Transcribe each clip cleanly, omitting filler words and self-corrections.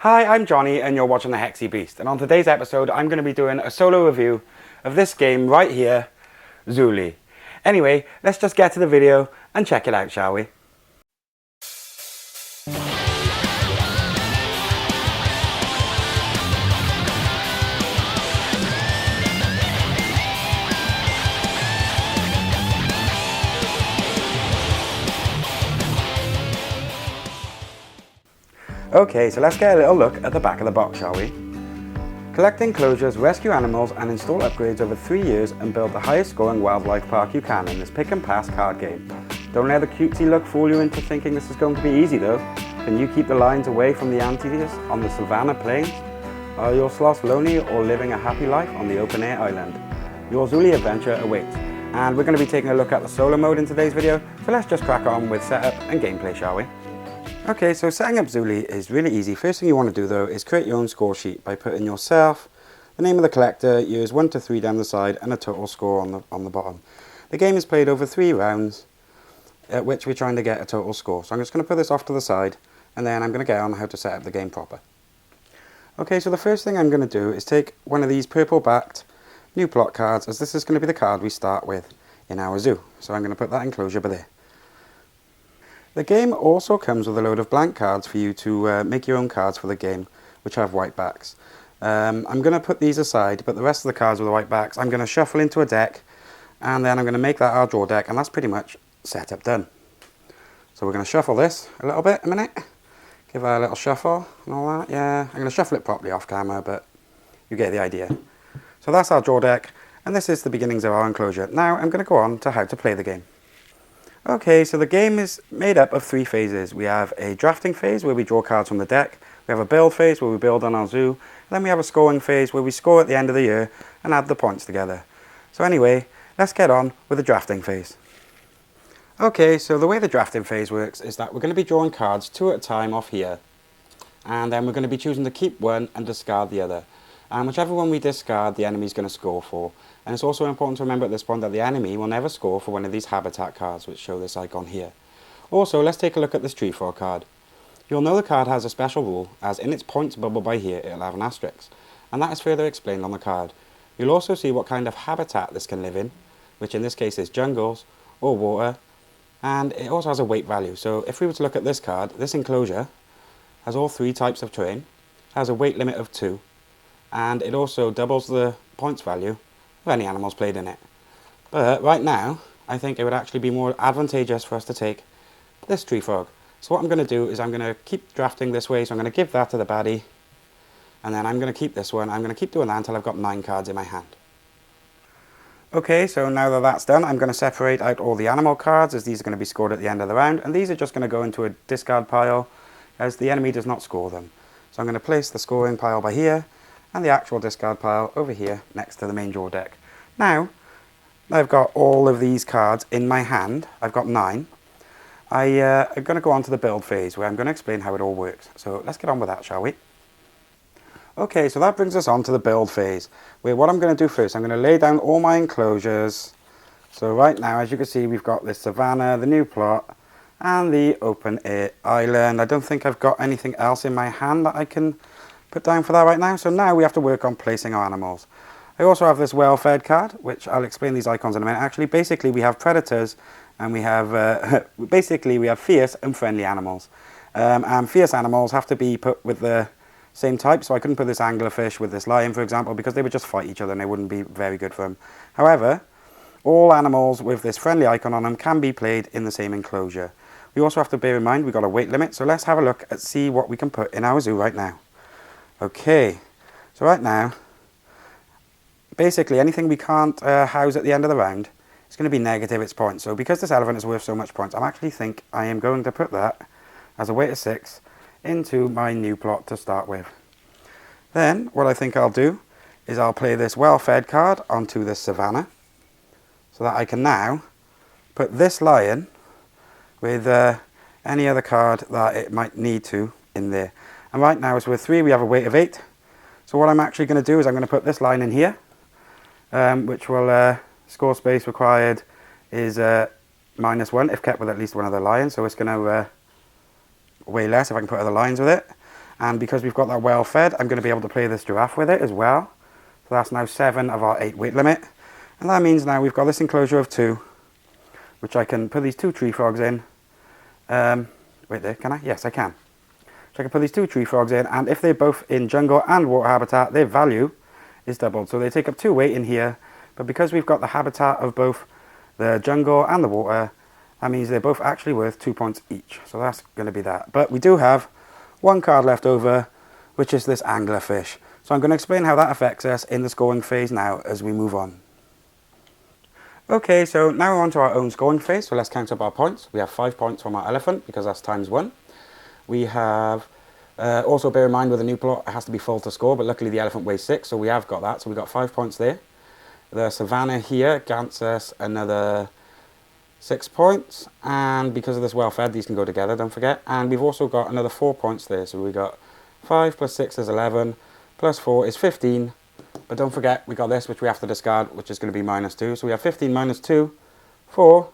Hi, I'm Johnny and you're watching the Hexy Beast, and on today's episode I'm going to be doing a solo review of this game right here, Zuuli. Anyway, let's just get to the video and check it out, shall we? Okay, so let's get a little look at the back of the box, shall we? Collect enclosures, rescue animals and install upgrades over 3 years and build the highest scoring wildlife park you can in this pick and pass card game. Don't let the cutesy look fool you into thinking this is going to be easy though. Can you keep the lions away from the anteaters on the savannah plains? Are your sloths lonely or living a happy life on the open air island? Your Zuuli adventure awaits. And we're going to be taking a look at the solo mode in today's video, so let's just crack on with setup and gameplay, shall we? Okay, so setting up Zuuli is really easy. First thing you want to do though is create your own score sheet by putting yourself, the name of the collector, years 1 to 3 down the side and a total score on the bottom. The game is played over 3 rounds at which we're trying to get a total score. So I'm just going to put this off to the side and then I'm going to get on how to set up the game proper. Okay, so the first thing I'm going to do is take one of these purple backed new plot cards, as this is going to be the card we start with in our zoo. So I'm going to put that enclosure by there. The game also comes with a load of blank cards for you to make your own cards for the game, which have white backs. I'm going to put these aside, but the rest of the cards with the white backs I'm going to shuffle into a deck, and then I'm going to make that our draw deck, and that's pretty much setup done. So we're going to shuffle this a little bit, a minute, give that a little shuffle and all that. Yeah, I'm going to shuffle it properly off camera, but you get the idea. So that's our draw deck, and this is the beginnings of our enclosure. Now I'm going to go on to how to play the game. Okay, so the game is made up of 3 phases. We have a drafting phase where we draw cards from the deck. We have a build phase where we build on our zoo. And then we have a scoring phase where we score at the end of the year and add the points together. So anyway, let's get on with the drafting phase. Okay, so the way the drafting phase works is that we're going to be drawing cards 2 at a time off here. And then we're going to be choosing to keep one and discard the other. And whichever one we discard, the enemy's going to score for. And it's also important to remember at this point that the enemy will never score for one of these habitat cards, which show this icon here. Also, let's take a look at this tree frog card. You'll know the card has a special rule, as in its points bubble by here it'll have an asterisk, and that is further explained on the card. You'll also see what kind of habitat this can live in, which in this case is jungles or water, and it also has a weight value. So if we were to look at this card, this enclosure has all 3 types of terrain, has a weight limit of 2, and it also doubles the points value of any animals played in it. But right now, I think it would actually be more advantageous for us to take this tree frog. So what I'm going to do is I'm going to keep drafting this way, so I'm going to give that to the baddie, and then I'm going to keep this one. I'm going to keep doing that until I've got 9 cards in my hand. Okay, so now that that's done, I'm going to separate out all the animal cards, as these are going to be scored at the end of the round, and these are just going to go into a discard pile, as the enemy does not score them. So I'm going to place the scoring pile by here, and the actual discard pile over here next to the main draw deck. Now, I've got all of these cards in my hand. I've got 9. I'm going to go on to the build phase, where I'm going to explain how it all works. So let's get on with that, shall we? Okay, so that brings us on to the build phase, where what I'm going to do first, I'm going to lay down all my enclosures. So right now, as you can see, we've got this savannah, the new plot, and the open air island. I don't think I've got anything else in my hand that I can put down for that right now. So now we have to work on placing our animals. I also have this well-fed card, which I'll explain these icons in a minute. Actually, basically we have predators and we have basically we have fierce and friendly animals. And fierce animals have to be put with the same type. So I couldn't put this anglerfish with this lion, for example, because they would just fight each other and they wouldn't be very good for them. However, all animals with this friendly icon on them can be played in the same enclosure. We also have to bear in mind we've got a weight limit. So let's have a look and see what we can put in our zoo right now. Okay, so right now, basically anything we can't house at the end of the round is going to be negative its points. So because this elephant is worth so much points, I actually think I am going to put that as a weight of 6 into my new plot to start with. Then what I think I'll do is I'll play this well-fed card onto this savannah, so that I can now put this lion with any other card that it might need to in there. And right now it's worth 3, we have a weight of 8. So what I'm actually going to do is I'm going to put this line in here, which will, score space required is -1 if kept with at least one of the lions. So it's going to weigh less if I can put other lines with it. And because we've got that well fed, I'm going to be able to play this giraffe with it as well. So that's now 7 of our 8 weight limit. And that means now we've got this enclosure of 2, which I can put these 2 tree frogs in. Wait there, can I? Yes, I can. So I can put these 2 tree frogs in, and if they're both in jungle and water habitat, their value is doubled. So they take up 2 weight in here, but because we've got the habitat of both the jungle and the water, that means they're both actually worth 2 points each. So that's going to be that. But we do have 1 card left over, which is this anglerfish. So I'm going to explain how that affects us in the scoring phase now as we move on. Okay, so now we're on to our own scoring phase, so let's count up our points. We have 5 points from our elephant, because that's times 1. We have, also bear in mind with a new plot, it has to be full to score, but luckily the elephant weighs 6, so we have got that, so we got 5 points there. The savannah here grants us another 6 points, and because of this well-fed, these can go together, don't forget. And we've also got another 4 points there, so we got 5 plus 6 is 11, plus 4 is 15. But don't forget, we got this, which we have to discard, which is going to be minus 2. So we have 15 minus 2 for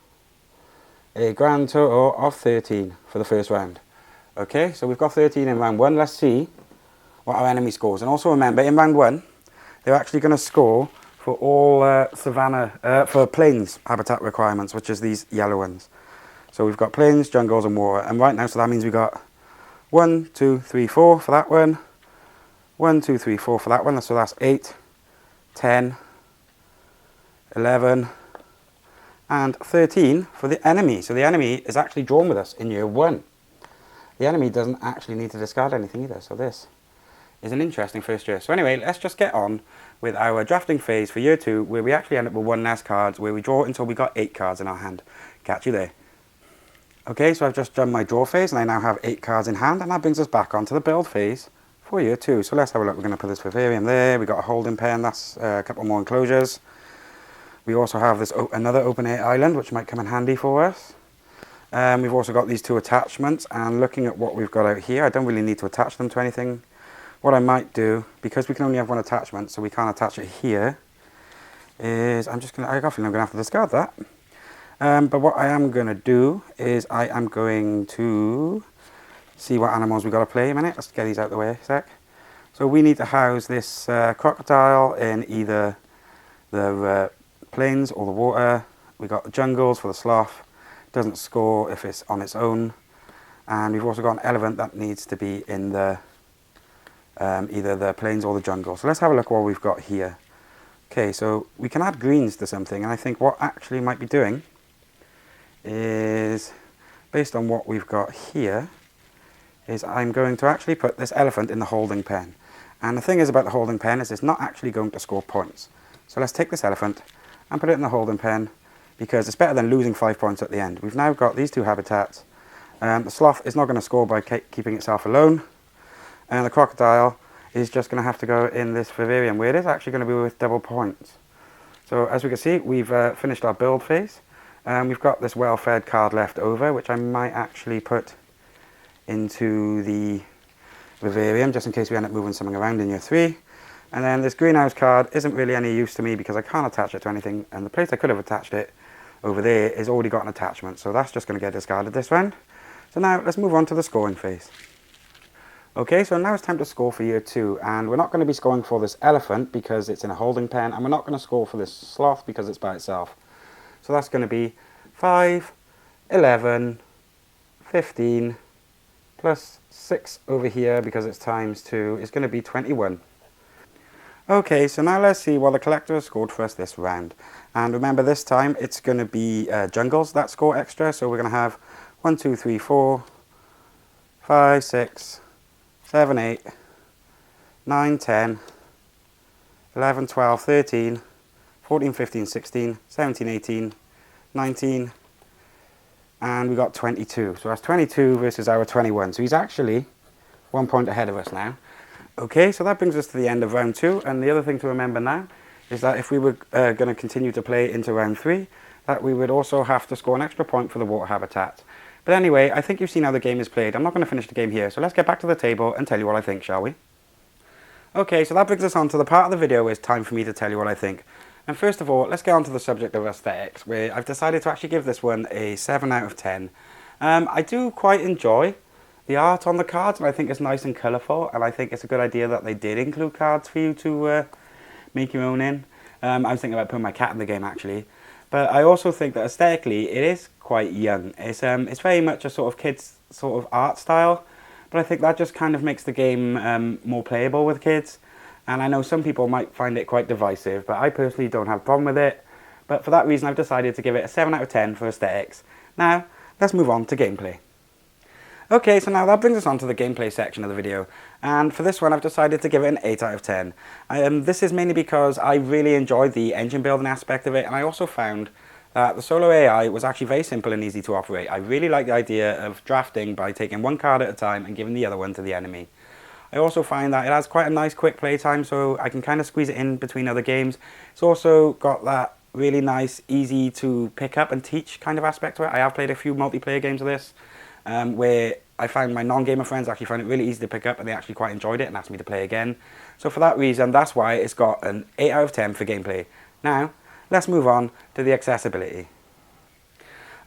a grand total of 13 for the first round. Okay, so we've got 13 in round 1. Let's see what our enemy scores. And also remember, in round 1, they're actually going to score for all for plains habitat requirements, which is these yellow ones. So we've got plains, jungles, and water. And right now, so that means we've got 1, 2, 3, 4 for that one. 1, 2, 3, 4 for that one, so that's 8, 10, 11, and 13 for the enemy. So the enemy is actually drawn with us in year 1. The enemy doesn't actually need to discard anything either, so this is an interesting first year. So anyway, let's just get on with our drafting phase for year 2, where we actually end up with 1 less cards, where we draw until we got 8 cards in our hand. Catch you there. Okay, so I've just done my draw phase, and I now have 8 cards in hand, and that brings us back onto the build phase for year 2. So let's have a look. We're going to put this vivarium there. We've got a holding pen. That's a couple more enclosures. We also have this another open air island, which might come in handy for us. We've also got these 2 attachments, and looking at what we've got out here, I don't really need to attach them to anything. What I might do, because we can only have 1 attachment, so we can't attach it here, is I got a feeling I'm going to have to discard that. But what I am going to do is I am going to see what animals we've got to play a minute. Let's get these out of the way a sec. So we need to house this crocodile in either the plains or the water. We've got the jungles for the sloth. Doesn't score if it's on its own. And we've also got an elephant that needs to be in the either the plains or the jungle. So let's have a look what we've got here. Okay, so we can add greens to something, and I think what actually might be doing is, based on what we've got here, is I'm going to actually put this elephant in the holding pen. And the thing is about the holding pen is it's not actually going to score points. So let's take this elephant and put it in the holding pen, because it's better than losing 5 points at the end. We've now got these 2 habitats. The sloth is not going to score by keeping itself alone. And the crocodile is just going to have to go in this vivarium, where it is actually going to be worth double points. So as we can see, we've finished our build phase. We've got this well-fed card left over, which I might actually put into the vivarium, just in case we end up moving something around in year 3. And then this greenhouse card isn't really any use to me, because I can't attach it to anything, and the place I could have attached it over there is already got an attachment, so that's just going to get discarded this round. So now let's move on to the scoring phase. Okay, so now it's time to score for year 2, and we're not going to be scoring for this elephant because it's in a holding pen, and we're not going to score for this sloth because it's by itself. So that's going to be 5, 11, 15, plus 6 over here because it's times 2 is going to be 21. Okay, so now let's see what the collector has scored for us this round. And remember, this time it's going to be jungles that score extra. So we're going to have 1, 2, 3, 4, 5, 6, 7, 8, 9, 10, 11, 12, 13, 14, 15, 16, 17, 18, 19, and we got 22. So that's 22 versus our 21. So he's actually 1 point ahead of us now. Okay, so that brings us to the end of round 2. And the other thing to remember now is that if we were going to continue to play into round 3, that we would also have to score an extra point for the water habitat. But anyway, I think you've seen how the game is played. I'm not going to finish the game here, so let's get back to the table and tell you what I think, shall we? Okay, so that brings us on to the part of the video where it's time for me to tell you what I think. And first of all, let's get on to the subject of aesthetics, where I've decided to actually give this one a 7 out of 10. I do quite enjoy the art on the cards, and I think it's nice and colourful, and I think it's a good idea that they did include cards for you to make your own in. I was thinking about putting my cat in the game actually, but I also think that aesthetically it is quite young. It's very much a sort of kids sort of art style, but I think that just kind of makes the game more playable with kids. And I know some people might find it quite divisive, but I personally don't have a problem with it. But for that reason, I've decided to give it a 7 out of 10 for aesthetics. Now, let's move on to gameplay. Okay, so now that brings us on to the gameplay section of the video, and for this one I've decided to give it an 8 out of 10. This is mainly because I really enjoyed the engine building aspect of it, and I also found that the solo AI was actually very simple and easy to operate. I really like the idea of drafting by taking one card at a time and giving the other one to the enemy. I also find that it has quite a nice quick play time, so I can kind of squeeze it in between other games. It's also got that really nice, easy to pick up and teach kind of aspect to it. I have played a few multiplayer games of this, where I found my non-gamer friends actually found it really easy to pick up, and they actually quite enjoyed it and asked me to play again. So for that reason, that's why it's got an 8 out of 10 for gameplay. Now, let's move on to the accessibility.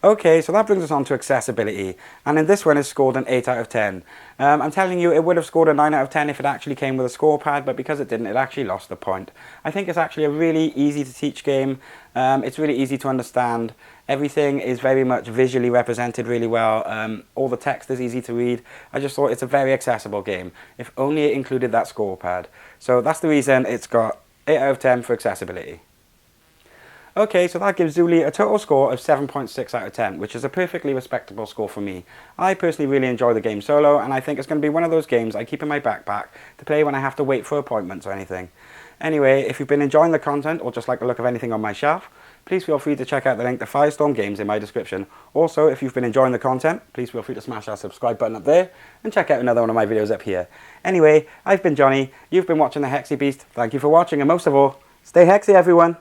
Okay, so that brings us on to accessibility, and in this one it's scored an 8 out of 10. I'm telling you, it would have scored a 9 out of 10 if it actually came with a score pad, but because it didn't, it actually lost the point. I think it's actually a really easy to teach game. It's really easy to understand. Everything is very much visually represented really well. All the text is easy to read. I just thought it's a very accessible game, if only it included that score pad. So that's the reason it's got 8 out of 10 for accessibility. Okay, so that gives Zuuli a total score of 7.6 out of 10, which is a perfectly respectable score for me. I personally really enjoy the game solo, and I think it's going to be one of those games I keep in my backpack to play when I have to wait for appointments or anything. Anyway, if you've been enjoying the content or just like the look of anything on my shelf, please feel free to check out the link to Firestorm Games in my description. Also, if you've been enjoying the content, please feel free to smash that subscribe button up there and check out another one of my videos up here. Anyway, I've been Johnny, you've been watching the Hexy Beast, thank you for watching, and most of all, stay Hexy everyone!